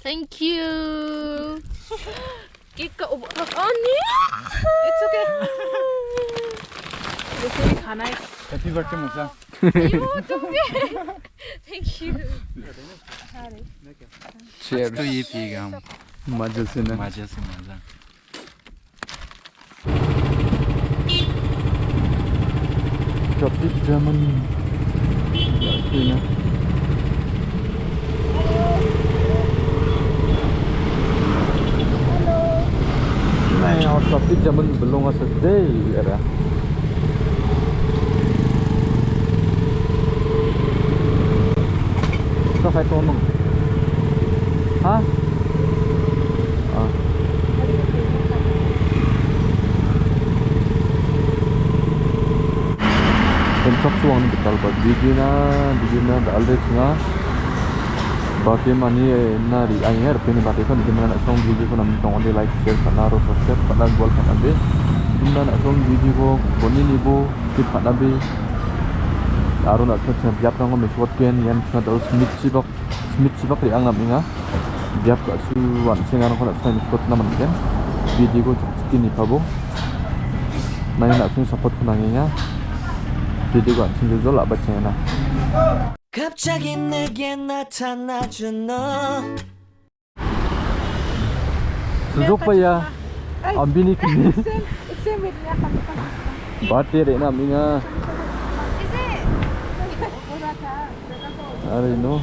Thank you. Kika Ani. It's okay. Happy birthday, Musa. Thank you. Cheers to you, Pigam. Majasina. Majasina. Tropic Germany. Jasina. Này họ tropic Germany belum sedih era. Sao phải tôm không? Hả? Rimchaksoa Angni gitdalgipa digina dalrekna bagi mani nari ayer peni bagi kan dimana nak song video kan nampak onde like share kana ro subscribe kana gol kana be dimana nak song video boni nibo tip kana be aro nak song biap nang me short ken yan sna dal smit sibak ri ang naminga biap ka su wan singa nak song short naman ken video ko skin ni pabo nai nak song support kunangnya video 안 챙겨줘 라바체나 갑자기 내게 나타나준 너 수족바야 안비니 그니 바테레 나미가 아래 너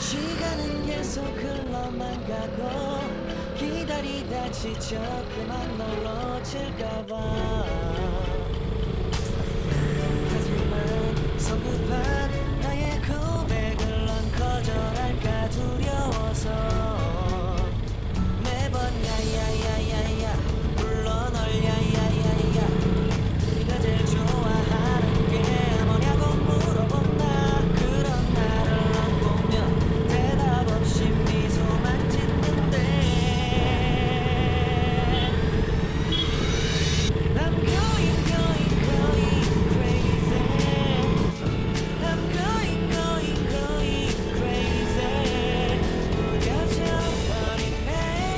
시간은 계속 흘러만 가고 기다리다 지쳐 그만 널 놓칠까봐 하지만 성급한 나의 고백을 넌 거절할까 두려워서 매번 야야야야야 불러 널 야야야야 네가 제일 좋아하는 게 뭐냐고 물어본 나 그런 나를 넌 보면 대답 없이 미소만 짓는데 I'm going crazy I'm going crazy 무뎌져 버린 내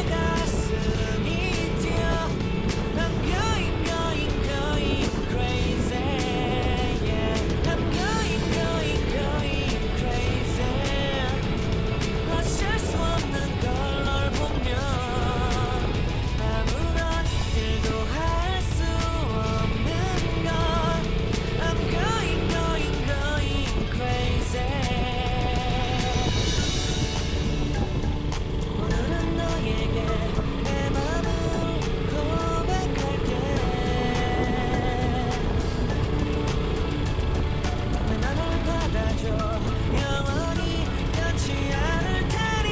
가슴이 뛰어 I'm going crazy yeah I'm going crazy 어쩔 수 없는 걸 널 보면 아무런 일도 할 수 없는 걸 I'm going crazy 오늘은 너에게 내 맘을 고백할게 내 맘을 받아줘 영원히 변치 않을 테니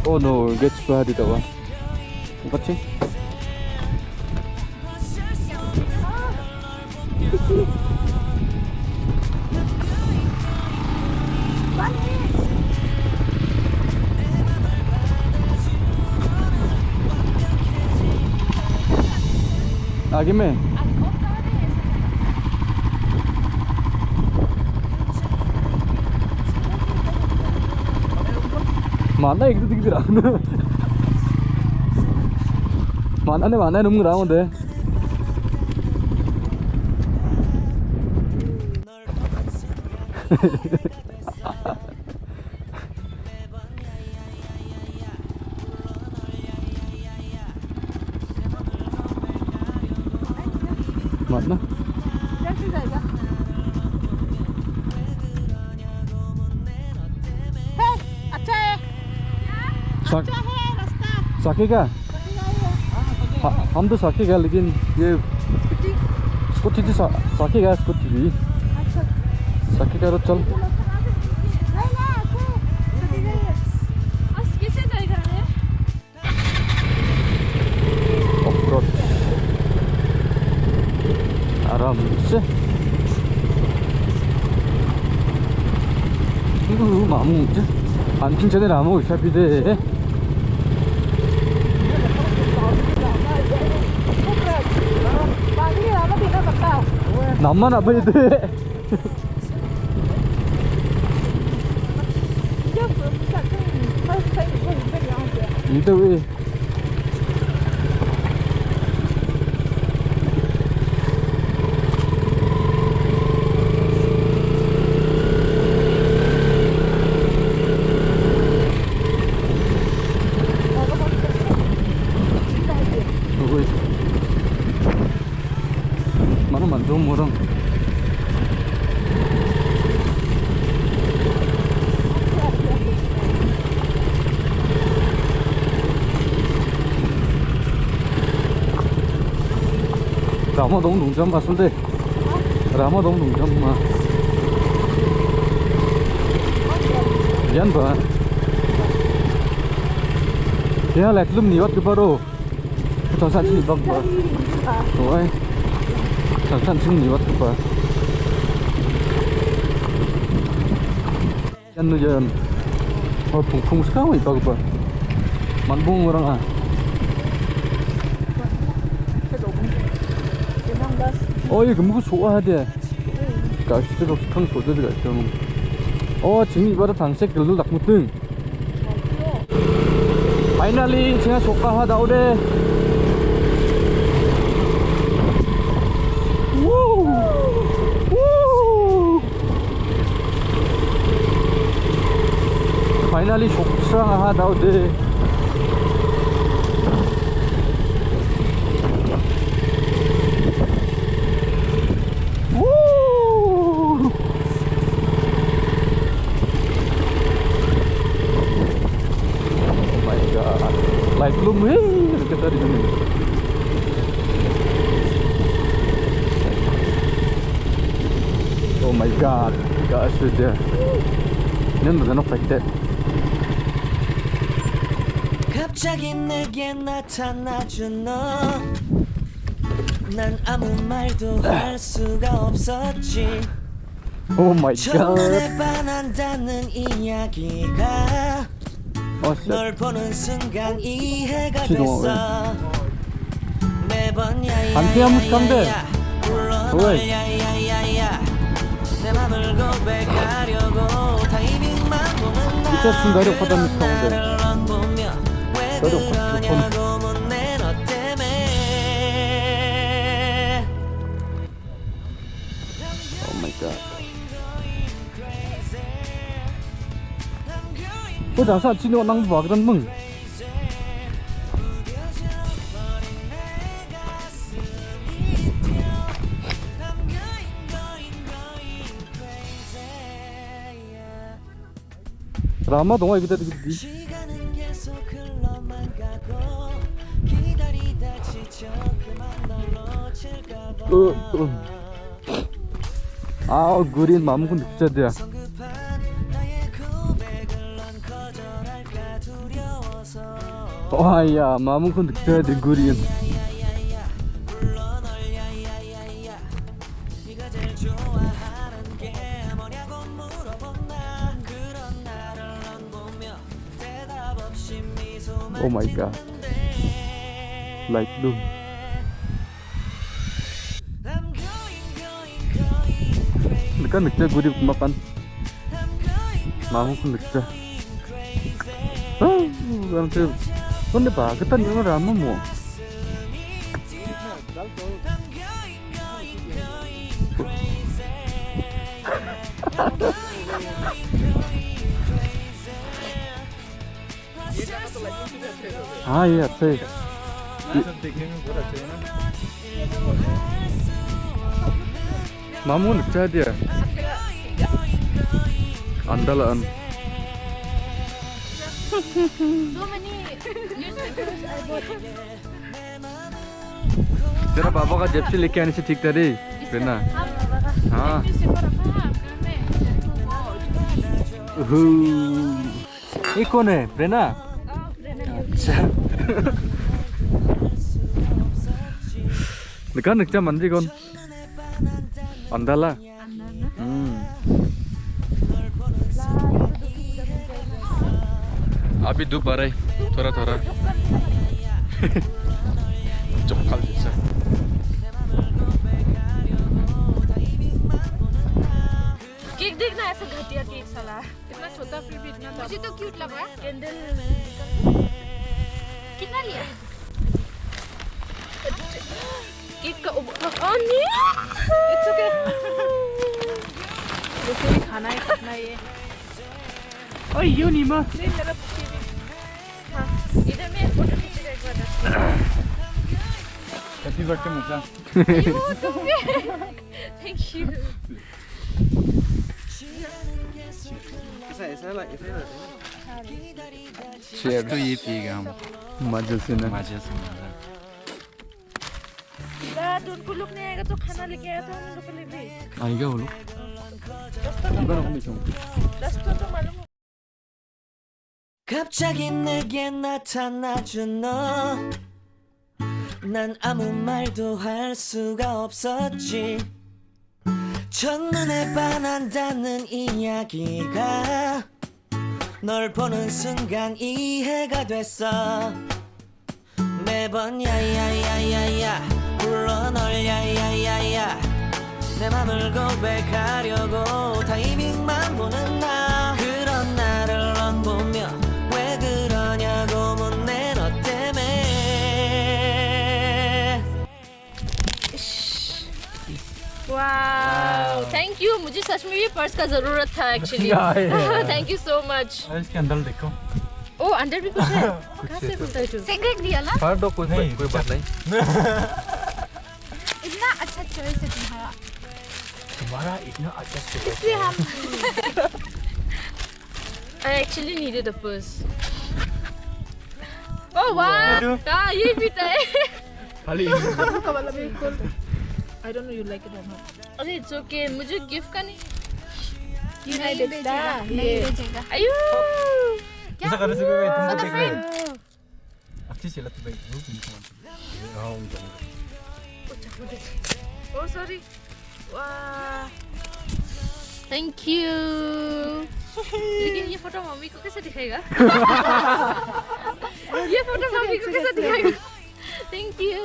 Oh no, get bad itu apa? Apa sih? आगे में mana itu tinggi dah mana nunggu dah deh mana साकेगा हम तो साकेगा लेकिन ये स्कूटी थी साकेगा स्कूटी भी साकेगा तो चल ऑफ-रोड आराम से मामू 안팅 전에 나무 샤피데 나만 아파야 돼 이때 왜 mana mantu orang 라마동 농장 봤는데 라마동 농장 막 미안 봐 그냥 렉룸 니왔 그 바로 정산 진입 봐 rồi 정산 진입 왔 봐 chân giờ phùng sức không vậy bà mặn buông orang à 이 그거 좋아하대. 가시도 큰 도저리가 있죠. 지금 이바다 단색 길로 딱 못등. Finally, 제가 조카하다 오래. Finally, 조카하다 오래. Like belum kita di sini. Oh my god, guys, sudah. Ini benar perfect. 갑자기 내게 나타나준 너, 난 아무 말도 할 수가 없었지. Oh my god. 첫눈에 반한다는 이야기가 널 보는 순간 이해가 됐어. 매번 야야야야야 불러 널 야야야야야 내 맘을 고백하려고 타이밍만 보는 나를 넌 보며 왜 그러냐고 묻네 너 때문에. Oh my god. 장사 진호 낭부 봐 그런 멍. 라마 동화 이기다 되겠지. 시간은 계속 흘러만 가고 기다리다 지쳐 그만 널 놓칠까 봐. 구린 마음은 느껴져야 돼. 와야 마음은 느껴야 돼 구린. Oh my god. Like doom. Kan 늑대 gurip makan. Mamu pun 늑대. Kan tu, kan dia bah, kita ni orang ramah mu. हाँ ये अच्छा है देखने में बहुत अच्छा है ना मामू अच्छा दिया अंदालान So many newspapers I bought. तेरा बाबा का जेब से लेके आने से ठीक था रे प्रेरणा हाँ ये कौन है प्रेरणा अच्छा देखा निकचा मंदी कौन अंदाला अभी धूप आ रहा है थोड़ा थोड़ा चौखाल जैसा केक देखना ऐसा घटिया केक साला इतना छोटा फिर भी इतना मुझे तो क्यूट लगा कैंडल कितना लिया केक का नहीं इट्स ओके मुझे भी खाना है कितना ये ओए यो नीमा नहीं मेरा हाँ इधर मैं फोटो खींच रहा एक बार हैप्पी बर्थडे मुझा थैंक यू शेयर तो ये पिएगा हम मजे से ना यार उनको लोग नहीं आएगा तो खाना लेके आया था उन लोग के लिए भी आएगा वो लोग रास्ता तो मालूम 갑자기 내게 나타나준 너 난 아무 말도 할 수가 없었지 첫눈에 반한다는 이야기가 널 보는 순간 이해가 됐어 매번 야야야야야 불러 널 야야야야 내 맘을 고백하려고 타이밍만 보는 나 그런 나를 넌 보며 왜 그러냐고 묻네 너 때문에 वाओ थैंक यू मुझे सच में ये पर्स का जरूरत था actually thank you so much इसके अंदर देखो ओ अंदर भी कुछ है कहाँ से खुलता है सिगरेट दिया ना फाड़ दो कोई बात नहीं इतना अच्छा चॉइस है तुम्हारा इतना अच्छा इसलिए हम I actually needed a purse oh wow हाँ ये भी था खाली I don't know you like it or not. Okay, it's okay. मुझे गिफ्ट का नहीं बेचता नहीं बेचेगा आयु क्या करने से कोई तुमको देख रहा है अच्छी चला तो भाई वो भी oh sorry वाह thank you लेकिन ये फोटो मम्मी को कैसे दिखाएगा ये फोटो मम्मी को कैसे दिखाएगा thank you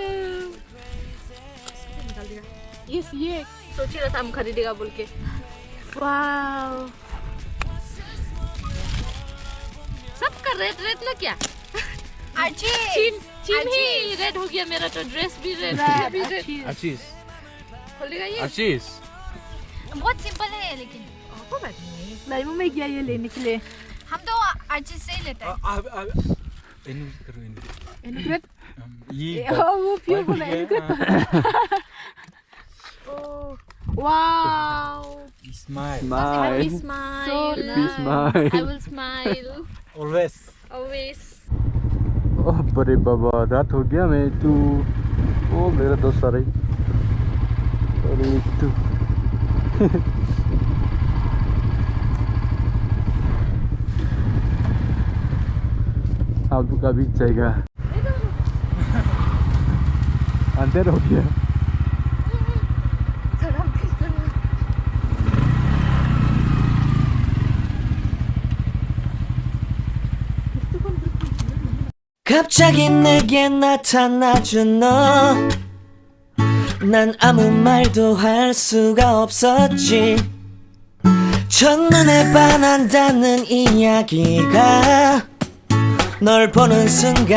यस ये सोच ही रहा था हम खरीदेगा बोल के वाओ सबका रेड रेड ना क्या चीन ही रेड हो गया मेरा तो ड्रेस भी रेड आशीष खोलेगा ये आशीष बहुत सिंपल है लेकिन कोई बात नहीं लाइव में गया ये लेने के लिए हम तो आशीष से ही लेते हैं ये वो प्योर बोला wow smile happy smile so happy smile I will smile always ओह बड़े बाबा रात हो गया मैं तू ओ मेरा दोस्त आ रही अरे तू अब का भी जाएगा अंदर हो गया 갑자기 내게 나타나준 너 난 아무 말도 할 수가 없었지 첫눈에 반한다는 이야기가 널 보는 순간